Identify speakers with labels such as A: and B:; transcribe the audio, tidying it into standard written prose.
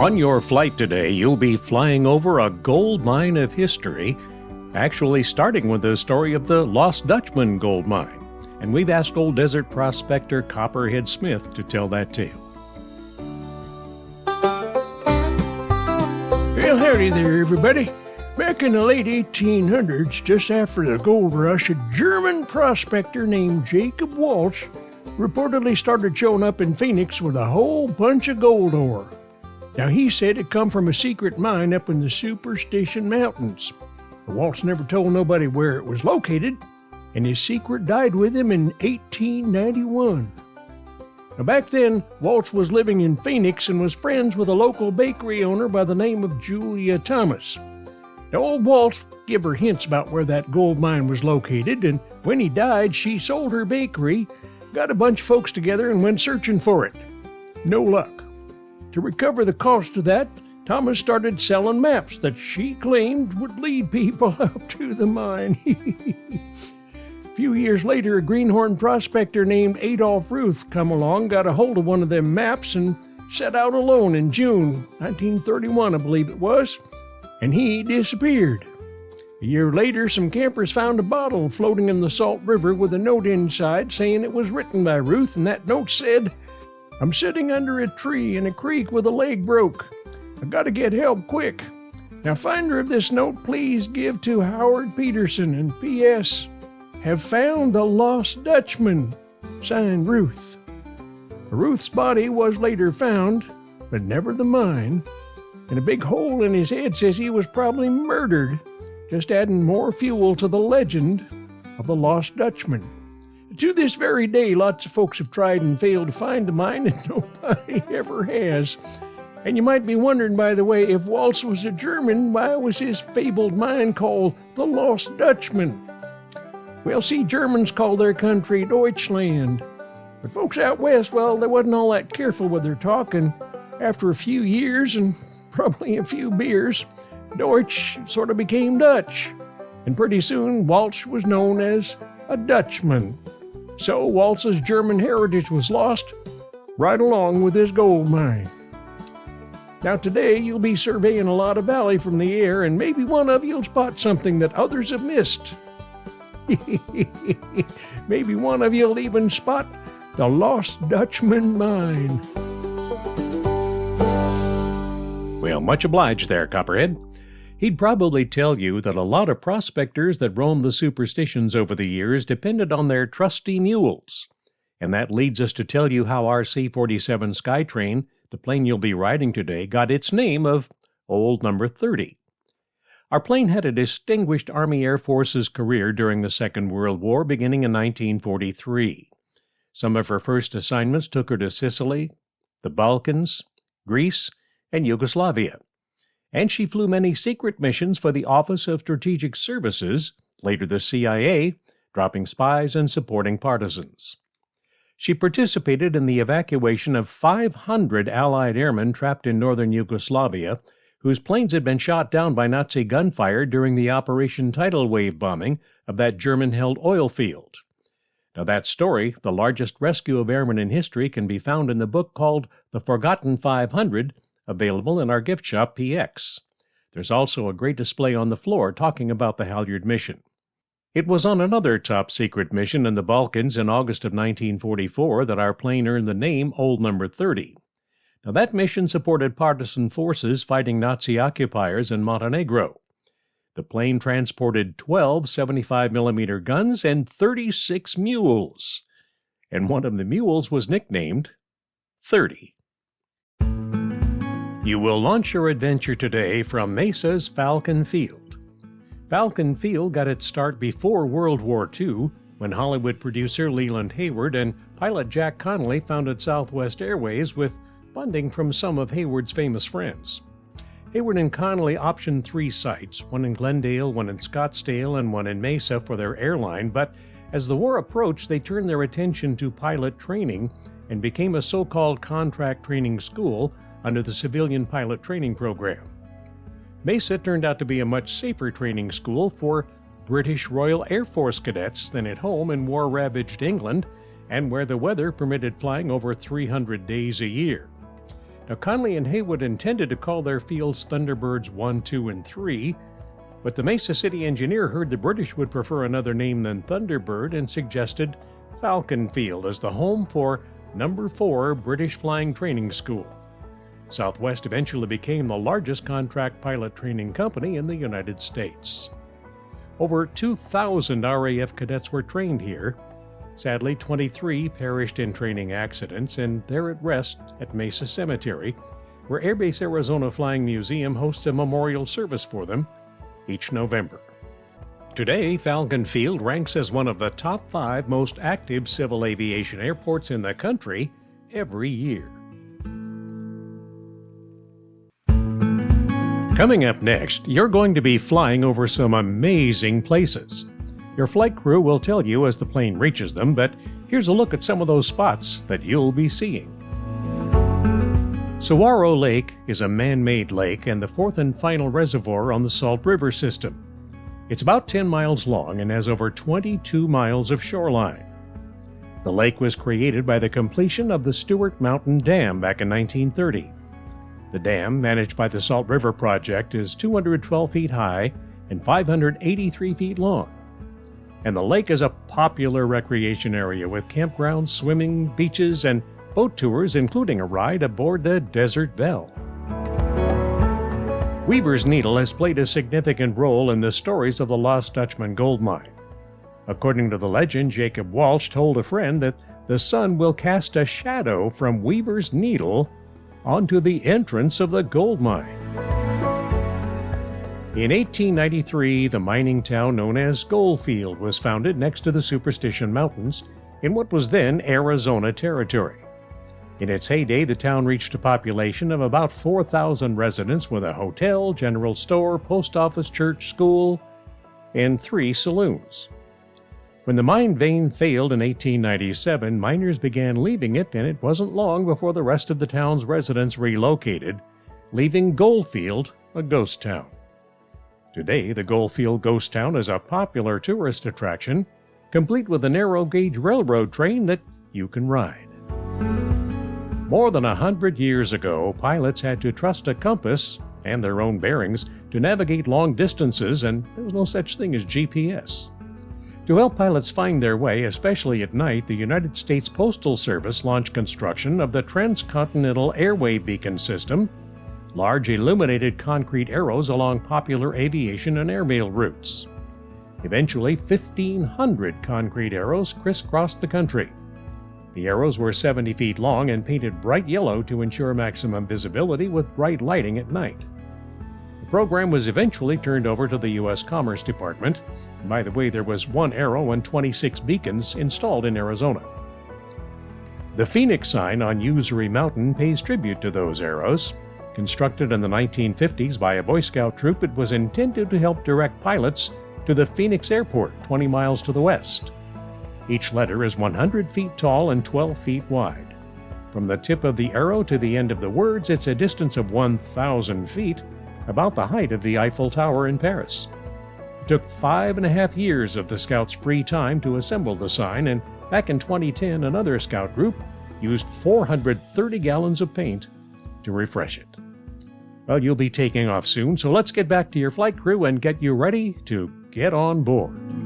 A: On your flight today, you'll be flying over a gold mine of history, actually starting with the story of the Lost Dutchman gold mine. And we've asked old desert prospector Copperhead Smith to tell that tale.
B: Well, howdy there, everybody. Back in the late 1800s, just after the gold rush, a German prospector named Jacob Walsh reportedly started showing up in Phoenix with a whole bunch of gold ore. Now, he said it come from a secret mine up in the Superstition Mountains. Walsh never told nobody where it was located, and his secret died with him in 1891. Now, back then, Walsh was living in Phoenix and was friends with a local bakery owner by the name of Julia Thomas. Now, old Walsh gave her hints about where that gold mine was located, and when he died, she sold her bakery, got a bunch of folks together, and went searching for it. No luck. To recover the cost of that, Thomas started selling maps that she claimed would lead people up to the mine. A few years later, a greenhorn prospector named Adolph Ruth come along, got a hold of one of them maps, and set out alone in June 1931, I believe it was, and he disappeared. A year later, some campers found a bottle floating in the Salt River with a note inside saying it was written by Ruth, and that note said, "I'm sitting under a tree in a creek with a leg broke. I gotta get help quick. Now, finder of this note, please give to Howard Peterson, and P.S. Have found the Lost Dutchman. Signed, Ruth." Ruth's body was later found, but never the mine, and a big hole in his head says he was probably murdered, just adding more fuel to the legend of the Lost Dutchman. To this very day, lots of folks have tried and failed to find the mine, and nobody ever has. And you might be wondering, by the way, if Walsh was a German, why was his fabled mine called the Lost Dutchman? Well, see, Germans call their country Deutschland. But folks out west, well, they wasn't all that careful with their talk, and after a few years and probably a few beers, Deutsch sort of became Dutch. And pretty soon, Walsh was known as a Dutchman. So Walsh's German heritage was lost, right along with his gold mine. Now today, you'll be surveying a lot of valley from the air, and maybe one of you'll spot something that others have missed. Maybe one of you'll even spot the Lost Dutchman mine.
A: Well, much obliged there, Copperhead. He'd probably tell you that a lot of prospectors that roamed the superstitions over the years depended on their trusty mules. And that leads us to tell you how our C-47 Skytrain, the plane you'll be riding today, got its name of Old Number 30. Our plane had a distinguished Army Air Forces career during the Second World War, beginning in 1943. Some of her first assignments took her to Sicily, the Balkans, Greece, and Yugoslavia. And she flew many secret missions for the Office of Strategic Services, later the CIA, dropping spies and supporting partisans. She participated in the evacuation of 500 Allied airmen trapped in northern Yugoslavia, whose planes had been shot down by Nazi gunfire during the Operation Tidal Wave bombing of that German-held oil field. Now that story, the largest rescue of airmen in history, can be found in the book called The Forgotten 500, available in our gift shop, PX. There's also a great display on the floor talking about the Halyard mission. It was on another top-secret mission in the Balkans in August of 1944 that our plane earned the name Old Number 30. Now, that mission supported partisan forces fighting Nazi occupiers in Montenegro. The plane transported 12 75mm guns and 36 mules. And one of the mules was nicknamed 30. You will launch your adventure today from Mesa's Falcon Field. Falcon Field got its start before World War II, when Hollywood producer Leland Hayward and pilot Jack Connolly founded Southwest Airways with funding from some of Hayward's famous friends. Hayward and Connolly optioned 3 sites, one in Glendale, one in Scottsdale, and one in Mesa for their airline, but as the war approached, they turned their attention to pilot training and became a so-called contract training school under the Civilian Pilot Training Program. Mesa turned out to be a much safer training school for British Royal Air Force cadets than at home in war-ravaged England, and where the weather permitted flying over 300 days a year. Now, Conley and Haywood intended to call their fields Thunderbirds 1, 2, and 3, but the Mesa City engineer heard the British would prefer another name than Thunderbird and suggested Falcon Field as the home for No. 4 British Flying Training School. Southwest eventually became the largest contract pilot training company in the United States. Over 2,000 RAF cadets were trained here. Sadly, 23 perished in training accidents, and they're at rest at Mesa Cemetery, where Air Base Arizona Flying Museum hosts a memorial service for them each November. Today, Falcon Field ranks as one of the top 5 most active civil aviation airports in the country every year. Coming up next, you're going to be flying over some amazing places. Your flight crew will tell you as the plane reaches them, but here's a look at some of those spots that you'll be seeing. Saguaro Lake is a man-made lake and the fourth and final reservoir on the Salt River system. It's about 10 miles long and has over 22 miles of shoreline. The lake was created by the completion of the Stewart Mountain Dam back in 1930. The dam, managed by the Salt River Project, is 212 feet high and 583 feet long. And the lake is a popular recreation area with campgrounds, swimming, beaches, and boat tours, including a ride aboard the Desert Belle. Weaver's Needle has played a significant role in the stories of the lost Dutchman gold mine. According to the legend, Jacob Walsh told a friend that the sun will cast a shadow from Weaver's Needle onto the entrance of the gold mine. In 1893, the mining town known as Goldfield was founded next to the Superstition Mountains in what was then Arizona Territory. In its heyday, the town reached a population of about 4,000 residents with a hotel, general store, post office, church, school, and 3 saloons. When the mine vein failed in 1897, miners began leaving it, and it wasn't long before the rest of the town's residents relocated, leaving Goldfield a ghost town. Today, the Goldfield Ghost Town is a popular tourist attraction, complete with a narrow-gauge railroad train that you can ride. More than 100 years ago, pilots had to trust a compass and their own bearings to navigate long distances, and there was no such thing as GPS. To help pilots find their way, especially at night, the United States Postal Service launched construction of the Transcontinental Airway Beacon System, large illuminated concrete arrows along popular aviation and airmail routes. Eventually, 1,500 concrete arrows crisscrossed the country. The arrows were 70 feet long and painted bright yellow to ensure maximum visibility with bright lighting at night. The program was eventually turned over to the U.S. Commerce Department. And by the way, there was 1 arrow and 26 beacons installed in Arizona. The Phoenix sign on Usury Mountain pays tribute to those arrows. Constructed in the 1950s by a Boy Scout troop, it was intended to help direct pilots to the Phoenix Airport, 20 miles to the west. Each letter is 100 feet tall and 12 feet wide. From the tip of the arrow to the end of the words, it's a distance of 1,000 feet, about the height of the Eiffel Tower in Paris. It took 5.5 years of the Scouts' free time to assemble the sign, and back in 2010, another Scout group used 430 gallons of paint to refresh it. Well, you'll be taking off soon, so let's get back to your flight crew and get you ready to get on board.